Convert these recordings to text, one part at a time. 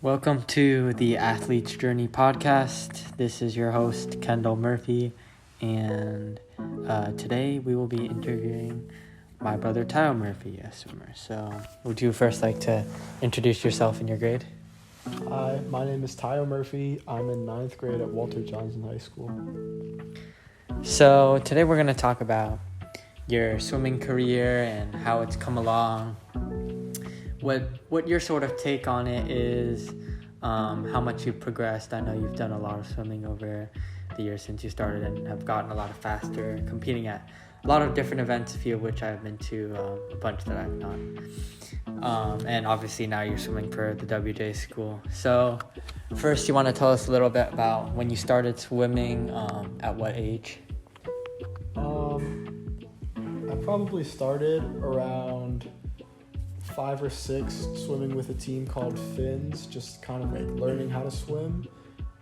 Welcome to the Athlete's Journey podcast. This is your host, Kendall Murphy, and today we will be interviewing my brother, Taiyo Murphy, a swimmer. So, would you first like to introduce yourself and your grade? Hi, my name is Taiyo Murphy. I'm in 9th grade at Walter Johnson High School. So, today we're going to talk about your swimming career and how it's come along. What your sort of take on it is, how much you've progressed. I know you've done a lot of swimming over the years since you started and have gotten a lot faster, competing at a lot of different events, a few of which I've been to, a bunch that I've not. And obviously now you're swimming for the WJ school. So first, you want to tell us a little bit about when you started swimming, at what age? I probably started around 5 or 6 swimming with a team called Finns, just kind of like learning how to swim.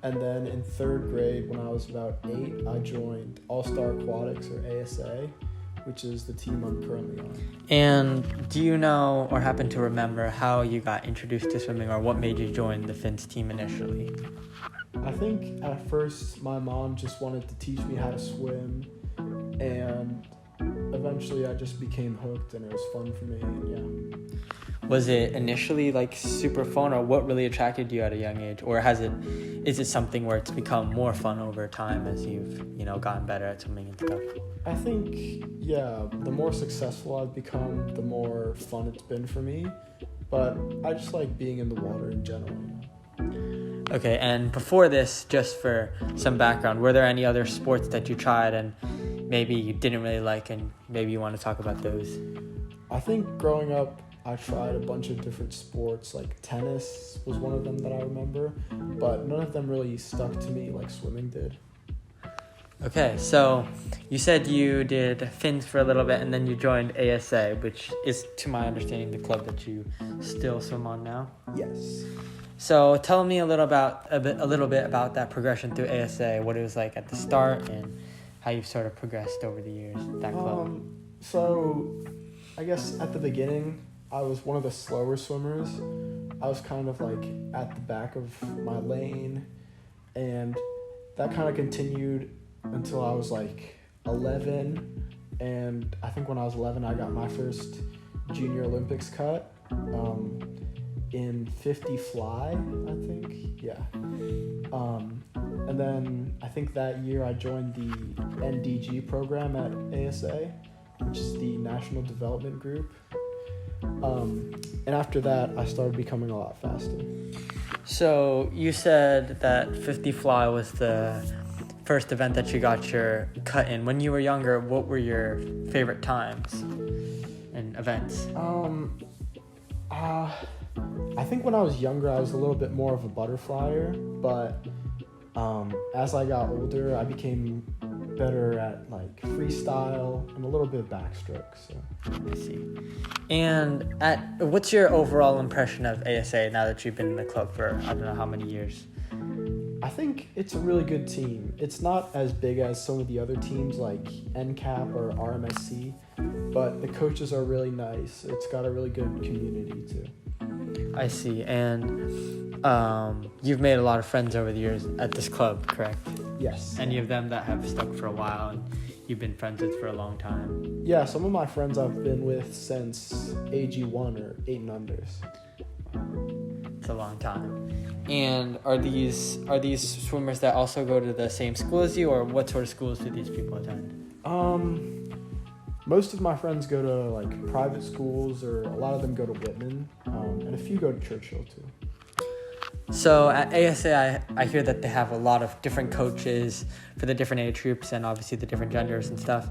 And then in 3rd grade, when I was about 8, I joined All-Star Aquatics, or ASA, which is the team I'm currently on. And do you know or happen to remember how you got introduced to swimming, or what made you join the Finns team initially? I think at first my mom just wanted to teach me how to swim, and eventually I just became hooked and it was fun for me, and yeah. Was it initially like super fun, or what really attracted you at a young age? Or is it something where it's become more fun over time as you've, gotten better at swimming and stuff? I think, the more successful I've become, the more fun it's been for me. But I just like being in the water in general. Okay, and before this, just for some background, were there any other sports that you tried and maybe you didn't really like, and maybe you want to talk about those? I think growing up, I tried a bunch of different sports, like tennis was one of them that I remember, but none of them really stuck to me like swimming did. Okay, so you said you did Finns for a little bit and then you joined ASA, which is, to my understanding, the club that you still swim on now? Yes. So tell me a little bit about that progression through ASA, what it was like at the start and how you've sort of progressed over the years, that club. So I guess at the beginning, I was one of the slower swimmers. I was kind of like at the back of my lane, and that kind of continued until I was like 11, and I think when I was 11 I got my first Junior Olympics cut in 50 fly, I think, yeah. And then I think that year I joined the NDG program at ASA, which is the National Development Group. And after that, I started becoming a lot faster. So you said that 50 fly was the first event that you got your cut in. When you were younger, what were your favorite times and events? I think when I was younger, I was a little bit more of a butterflyer, but as I got older, I became better at like freestyle and a little bit of backstroke. So I see. And what's your overall impression of ASA now that you've been in the club for I don't know how many years? I think it's a really good team. It's not as big as some of the other teams like NCAP or RMSC, but the coaches are really nice. It's got a really good community too. I see. And you've made a lot of friends over the years at this club, correct? Yes. Any of them that have stuck for a while and you've been friends with for a long time? Yeah, some of my friends I've been with since AG1 or 8 and unders. It's a long time. And are these swimmers that also go to the same school as you, or what sort of schools do these people attend? Most of my friends go to like private schools, or a lot of them go to Whitman, and a few go to Churchill too. So at ASA, I hear that they have a lot of different coaches for the different age groups and obviously the different genders and stuff.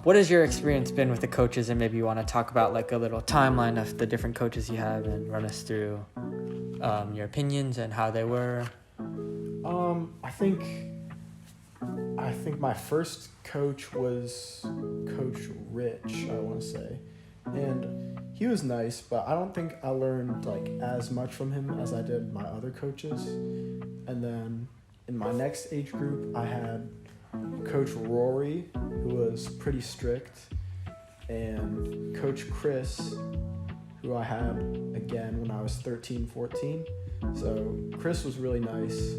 What has your experience been with the coaches, and maybe you want to talk about like a little timeline of the different coaches you have and run us through your opinions and how they were? I think my first coach was Coach Rich, I want to say, and he was nice, but I don't think I learned like as much from him as I did my other coaches. And then in my next age group, I had Coach Rory, who was pretty strict, and Coach Chris, who I had again when I was 13, 14. So Chris was really nice,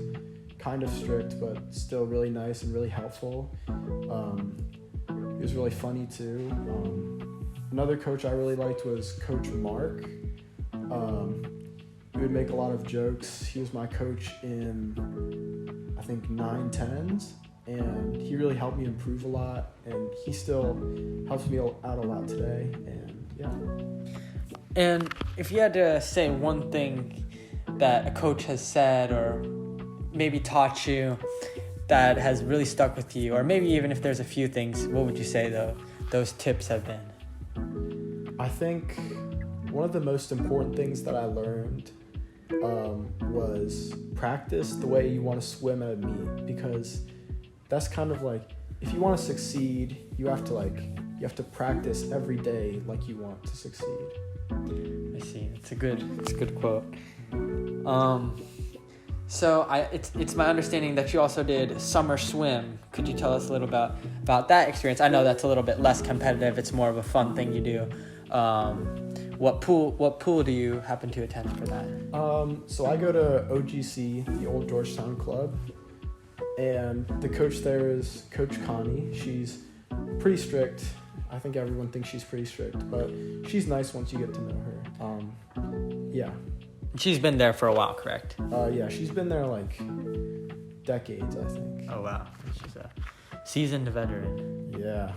kind of strict, but still really nice and really helpful. He was really funny too. Another coach I really liked was Coach Mark. He would make a lot of jokes. He was my coach in, I think, 9-10s, and he really helped me improve a lot, and he still helps me out a lot today, and yeah. And if you had to say one thing that a coach has said or maybe taught you that has really stuck with you, or maybe even if there's a few things, what would you say those tips have been? I think one of the most important things that I learned was practice the way you want to swim at a meet, because that's kind of like, if you want to succeed, you have to practice every day like you want to succeed. I see. It's a good quote. So it's my understanding that you also did summer swim. Could you tell us a little about that experience? I know that's a little bit less competitive. It's more of a fun thing you do. What pool do you happen to attend for that? So I go to OGC, the Old Georgetown Club, and the coach there is Coach Connie. She's pretty strict. I think everyone thinks she's pretty strict, but she's nice once you get to know her. Yeah. She's been there for a while, correct? Yeah, she's been there like decades, I think. Oh wow, she's a seasoned veteran. Yeah.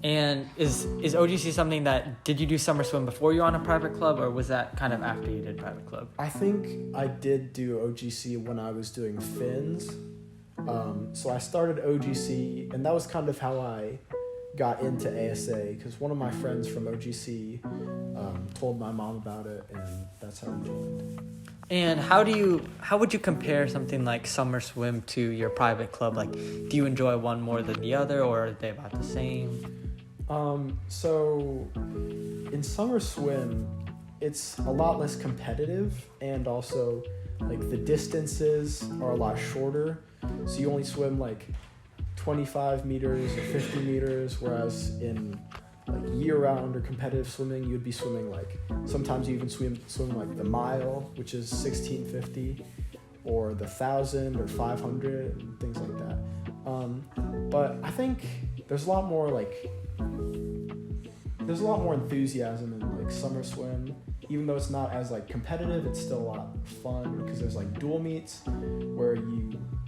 And is OGC something did you do summer swim before you were on a private club, or was that kind of after you did private club? I think I did do OGC when I was doing fins. So I started OGC, and that was kind of how I got into ASA, because one of my friends from OGC told my mom about it, and that's how I joined. And how would you compare something like summer swim to your private club? Like, do you enjoy one more than the other, or are they about the same? So in summer swim, it's a lot less competitive, and also like the distances are a lot shorter. So you only swim like 25 meters or 50 meters, whereas in like year-round or competitive swimming, you'd be swimming like, sometimes you even swim like the mile, which is 1650, or the 1,000 or 500 and things like that. But I think there's a lot more enthusiasm in like summer swim. Even though it's not as like competitive, it's still a lot of fun, because there's like dual meets where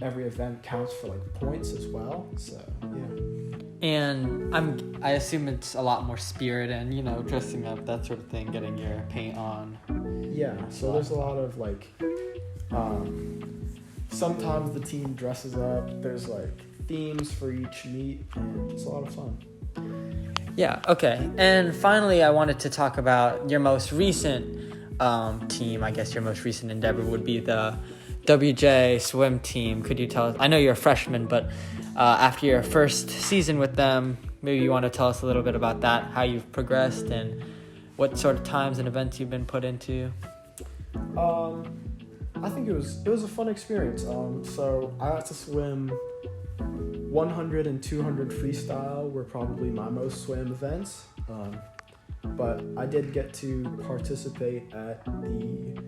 every event counts for like points as well. So yeah. And I assume it's a lot more spirit and dressing up, that sort of thing, getting your paint on. Yeah. So there's a lot of like, sometimes the team dresses up. There's like themes for each meet, and it's a lot of fun. Yeah, okay. And finally, I wanted to talk about your most recent team. I guess your most recent endeavor would be the WJ swim team. Could you tell us? I know you're a freshman, but after your first season with them, maybe you want to tell us a little bit about that, how you've progressed, and what sort of times and events you've been put into. I think it was a fun experience. So I got to swim 100 and 200 freestyle were probably my most swam events, but I did get to participate at the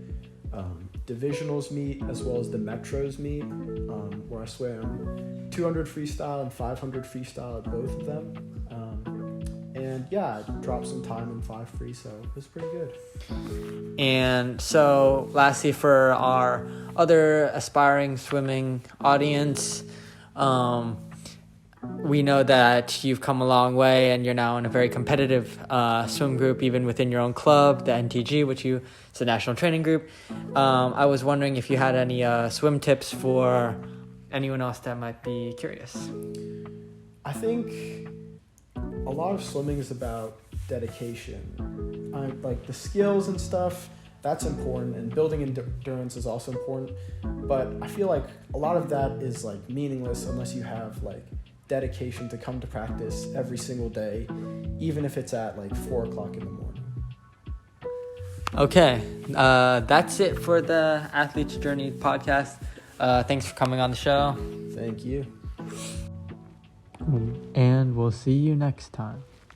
divisionals meet as well as the metros meet, where I swam 200 freestyle and 500 freestyle at both of them. And yeah, I dropped some time in 5 free, so it was pretty good. And so lastly, for our other aspiring swimming audience, we know that you've come a long way and you're now in a very competitive swim group, even within your own club, the NTG, it's a national training group. I was wondering if you had any swim tips for anyone else that might be curious. I think a lot of swimming is about dedication. Like the skills and stuff, that's important, and building endurance is also important. But I feel like a lot of that is like meaningless unless you have like dedication to come to practice every single day, even if it's at like 4 o'clock in the morning. Okay, that's it for the Athlete's Journey podcast. Thanks for coming on the show. Thank you. And we'll see you next time.